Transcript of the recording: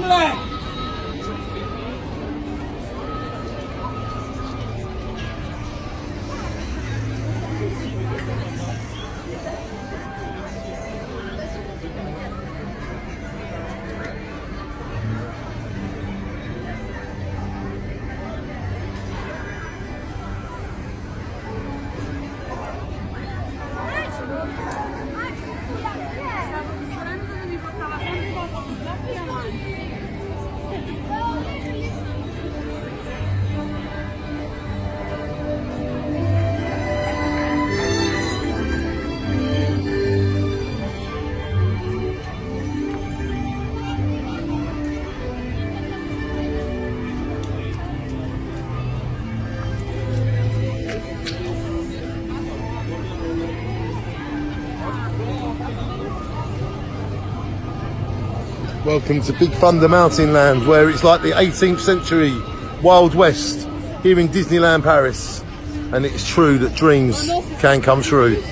Wembley. Welcome to Big Thunder Mountain Land, where it's like the 18th century Wild West here in Disneyland Paris. And it's true that dreams can come true.